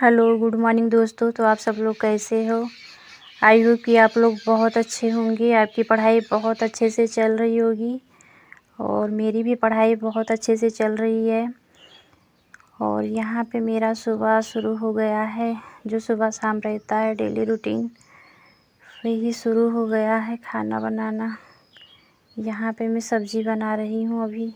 Hello good morning दोस्तों। तो आप सब लोग कैसे हो? आई होप कि आप लोग बहुत अच्छे होंगे। आपकी पढ़ाई बहुत अच्छे से चल रही होगी और मेरी भी पढ़ाई बहुत अच्छे से चल रही है। और यहाँ पे मेरा सुबह शुरू हो गया है, जो सुबह शाम रहता है डेली रूटीन वही शुरू हो गया है, खाना बनाना। यहाँ पे मैं सब्ज़ी बना रही हूँ। अभी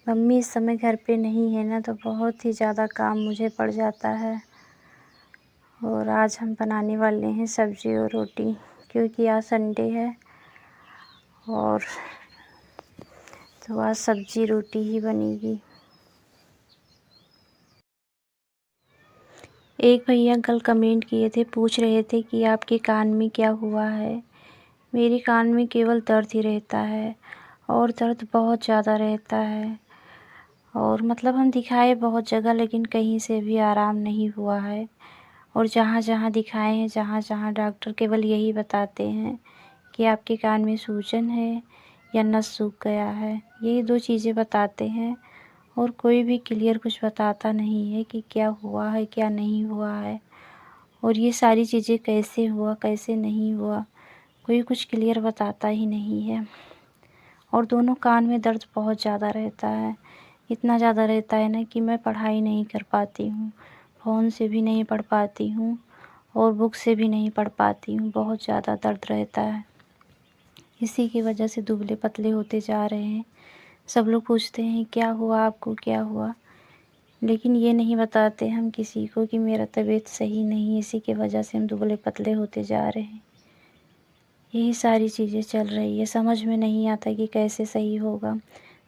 मम्मी इस समय घर पे नहीं है ना, तो बहुत ही ज़्यादा काम मुझे पड़ जाता है। और आज हम बनाने वाले हैं सब्ज़ी और रोटी, क्योंकि आज संडे है और तो आज सब्ज़ी रोटी ही बनेगी। एक भैया कल कमेंट किए थे, पूछ रहे थे कि आपके कान में क्या हुआ है। मेरे कान में केवल दर्द ही रहता है और दर्द बहुत ज़्यादा रहता है। और मतलब हम दिखाए बहुत जगह, लेकिन कहीं से भी आराम नहीं हुआ है। और जहाँ जहाँ दिखाए हैं, जहाँ जहाँ डॉक्टर केवल यही बताते हैं कि आपके कान में सूजन है या नस सूख गया है। यही दो चीज़ें बताते हैं और कोई भी क्लियर कुछ बताता नहीं है कि क्या हुआ है क्या नहीं हुआ है। और ये सारी चीज़ें कैसे हुआ कैसे नहीं हुआ, कोई कुछ क्लियर बताता ही नहीं है। और दोनों कान में दर्द बहुत ज़्यादा रहता है, इतना ज़्यादा रहता है ना कि मैं पढ़ाई नहीं कर पाती हूँ, फ़ोन से भी नहीं पढ़ पाती हूँ और बुक से भी नहीं पढ़ पाती हूँ। बहुत ज़्यादा दर्द रहता है, इसी की वजह से दुबले पतले होते जा रहे हैं। सब लोग पूछते हैं क्या हुआ आपको, क्या हुआ, लेकिन ये नहीं बताते हम किसी को कि मेरा तबीयत सही नहीं है, इसी की वजह से हम दुबले पतले होते जा रहे हैं। यही सारी चीज़ें चल रही है, समझ में नहीं आता कि कैसे सही होगा।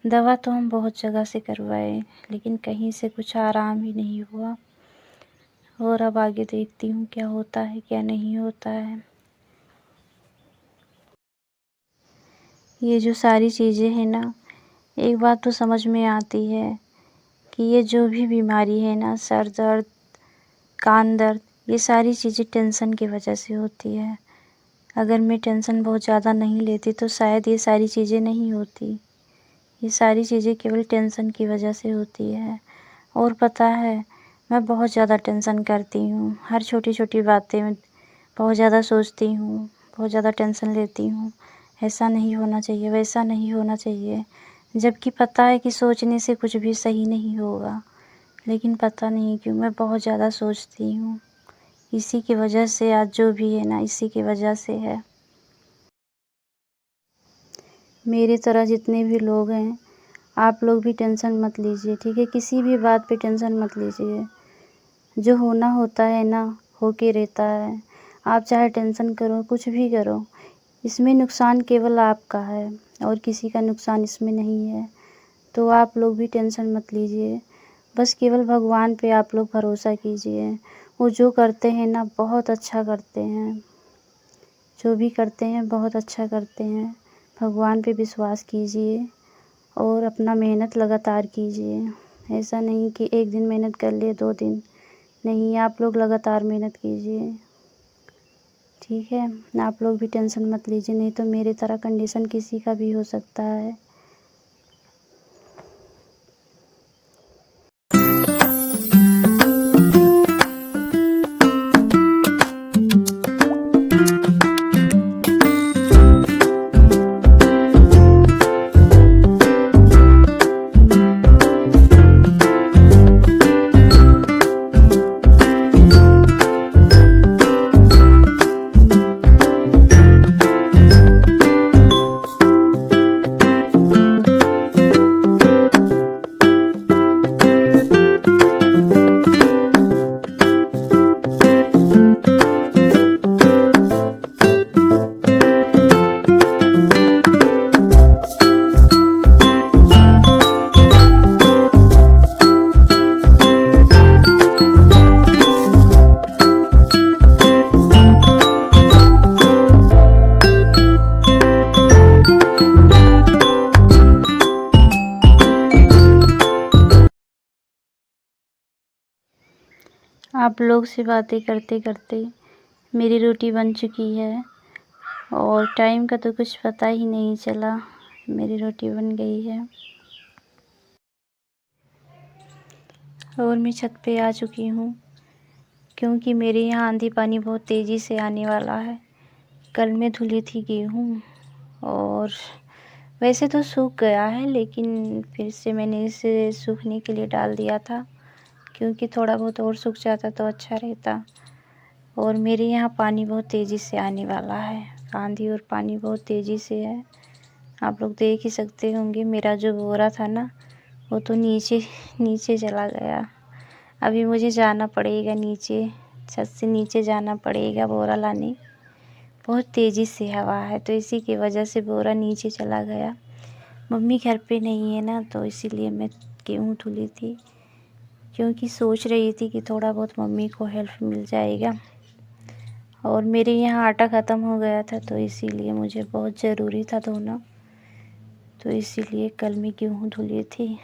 दवा तो हम बहुत जगह से करवाए, लेकिन कहीं से कुछ आराम ही नहीं हुआ। और अब आगे देखती हूँ क्या होता है क्या नहीं होता है। ये जो सारी चीज़ें हैं ना, एक बात तो समझ में आती है कि ये जो भी बीमारी है ना, सर दर्द, कान दर्द, ये सारी चीज़ें टेंशन की वजह से होती है। अगर मैं टेंशन बहुत ज़्यादा नहीं लेती तो शायद ये सारी चीज़ें नहीं होती। ये सारी चीज़ें केवल टेंशन की वजह से होती है। और पता है, मैं बहुत ज़्यादा टेंशन करती हूँ, हर छोटी छोटी बातें में बहुत ज़्यादा सोचती हूँ, बहुत ज़्यादा टेंशन लेती हूँ। ऐसा नहीं होना चाहिए, वैसा नहीं होना चाहिए, जबकि पता है कि सोचने से कुछ भी सही नहीं होगा। लेकिन पता नहीं क्यों मैं बहुत ज़्यादा सोचती हूँ। इसी की वजह से आज जो भी है ना, इसी की वजह से है। मेरी तरह जितने भी लोग हैं, आप लोग भी टेंशन मत लीजिए, ठीक है? किसी भी बात पे टेंशन मत लीजिए। जो होना होता है ना, होके रहता है। आप चाहे टेंशन करो, कुछ भी करो, इसमें नुकसान केवल आपका है और किसी का नुकसान इसमें नहीं है। तो आप लोग भी टेंशन मत लीजिए, बस केवल भगवान पे आप लोग भरोसा कीजिए। वो जो करते हैं ना, बहुत अच्छा करते हैं। जो भी करते हैं बहुत अच्छा करते हैं। भगवान पे विश्वास कीजिए और अपना मेहनत लगातार कीजिए। ऐसा नहीं कि एक दिन मेहनत कर लिए, 2 दिन नहीं, आप लोग लगातार मेहनत कीजिए, ठीक है? आप लोग भी टेंशन मत लीजिए, नहीं तो मेरी तरह कंडीशन किसी का भी हो सकता है। आप लोग से बातें करते करते मेरी रोटी बन चुकी है और टाइम का तो कुछ पता ही नहीं चला, मेरी रोटी बन गई है। और मैं छत पे आ चुकी हूँ। क्योंकि मेरे यहाँ आंधी पानी बहुत तेज़ी से आने वाला है। कल मैं धुली थी गेहूँ और वैसे तो सूख गया है, लेकिन फिर से मैंने इसे सूखने के लिए डाल दिया था, क्योंकि थोड़ा बहुत और सूख जाता तो अच्छा रहता। और मेरे यहाँ पानी बहुत तेज़ी से आने वाला है, आंधी और पानी बहुत तेज़ी से है। आप लोग देख ही सकते होंगे, मेरा जो बोरा था ना वो तो नीचे नीचे चला गया। अभी मुझे जाना पड़ेगा नीचे, छत से नीचे जाना पड़ेगा बोरा लाने। बहुत तेज़ी से हवा है तो इसी की वजह से बोरा नीचे चला गया। मम्मी घर पे नहीं है ना, तो इसीलिए मैं गेहूँ धुली थी, क्योंकि सोच रही थी कि थोड़ा बहुत मम्मी को हेल्प मिल जाएगा। और मेरे यहाँ आटा ख़त्म हो गया था, तो इसीलिए मुझे बहुत ज़रूरी था धोना, तो इसीलिए कल मैं गेहूँ धुली थी।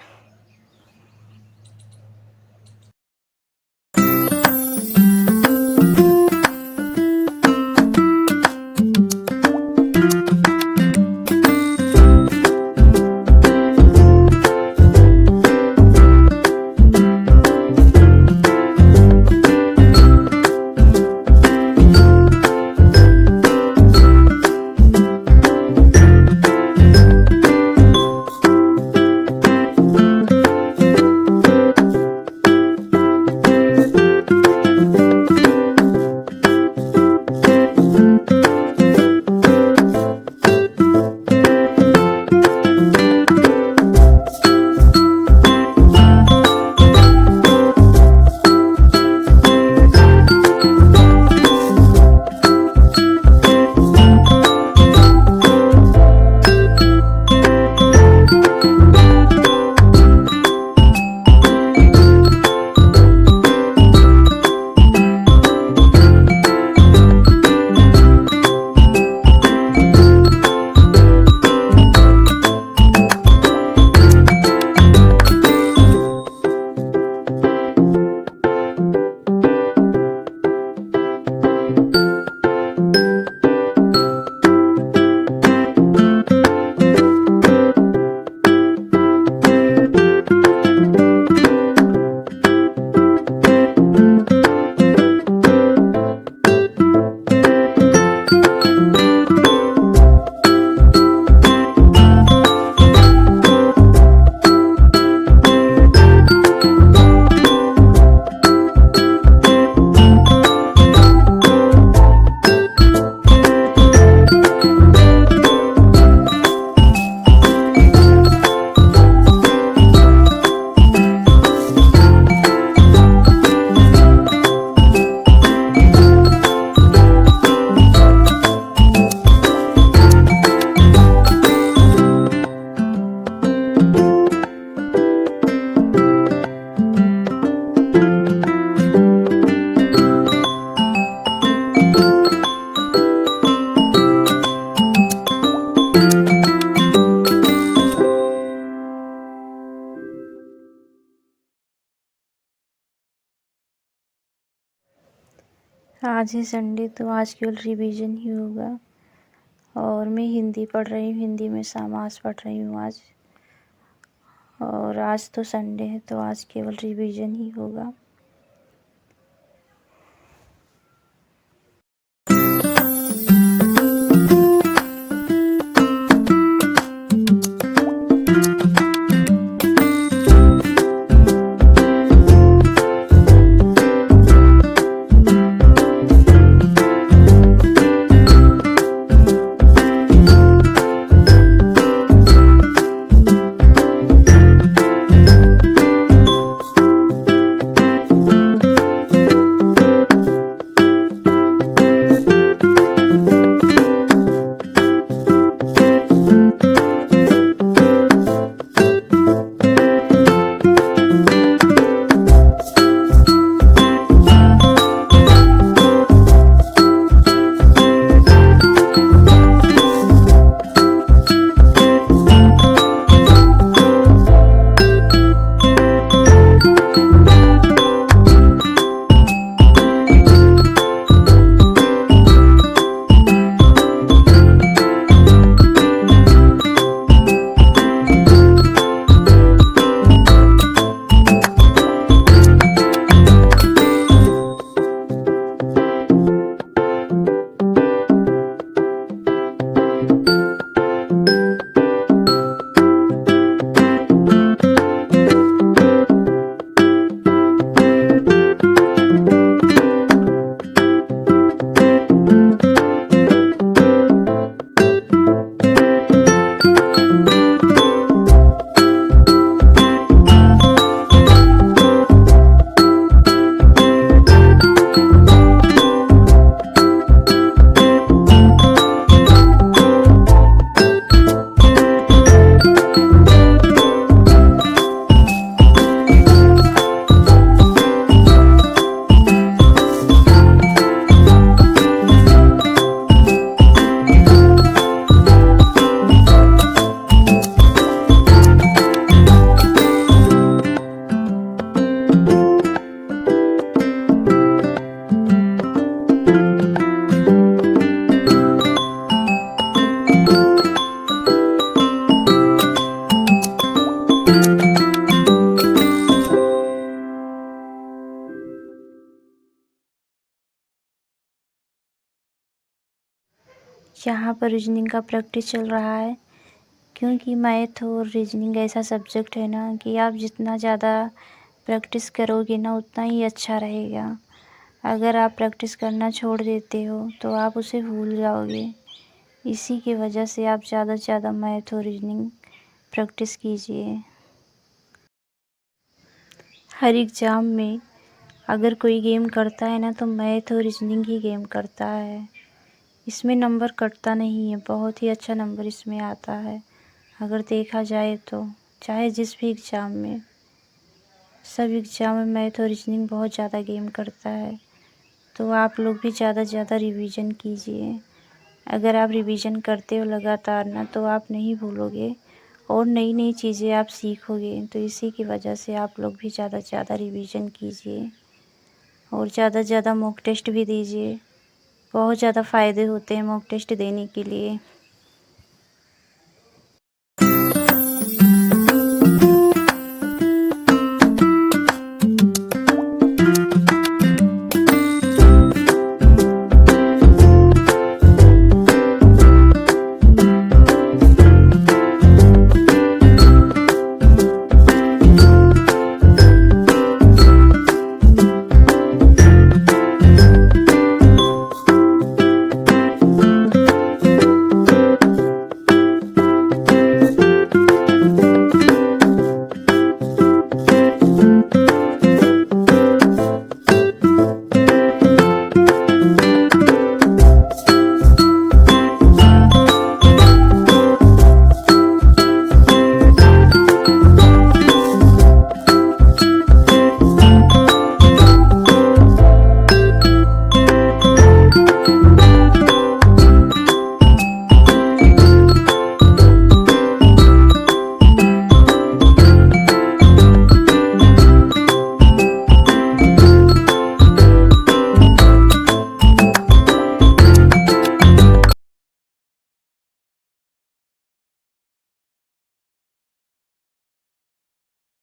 आज है संडे, तो आज केवल रिवीजन ही होगा। और मैं हिंदी पढ़ रही हूँ, हिंदी में समास पढ़ रही हूँ आज। और आज तो संडे है, तो आज केवल रिवीजन ही होगा। यहाँ पर रीजनिंग का प्रैक्टिस चल रहा है, क्योंकि मैथ और रीजनिंग ऐसा सब्जेक्ट है ना कि आप जितना ज़्यादा प्रैक्टिस करोगे ना उतना ही अच्छा रहेगा। अगर आप प्रैक्टिस करना छोड़ देते हो तो आप उसे भूल जाओगे। इसी की वजह से आप ज़्यादा से ज़्यादा मैथ और रीजनिंग प्रैक्टिस कीजिए। हर एग्ज़ाम में अगर कोई गेम करता है ना तो मैथ और रीजनिंग ही गेम करता है। इसमें नंबर कटता नहीं है, बहुत ही अच्छा नंबर इसमें आता है अगर देखा जाए तो। चाहे जिस भी एग्ज़ाम में, सब एग्ज़ाम में मैथ और रीजनिंग बहुत ज़्यादा गेम करता है। तो आप लोग भी ज़्यादा से ज़्यादा रिवीजन कीजिए। अगर आप रिवीजन करते हो लगातार ना तो आप नहीं भूलोगे और नई नई चीज़ें आप सीखोगे। तो इसी की वजह से आप लोग भी ज़्यादा से ज़्यादा रिवीजन कीजिए और ज़्यादा से ज़्यादा मॉक टेस्ट भी दीजिए। बहुत ज़्यादा फ़ायदे होते हैं मॉक टेस्ट देने के लिए।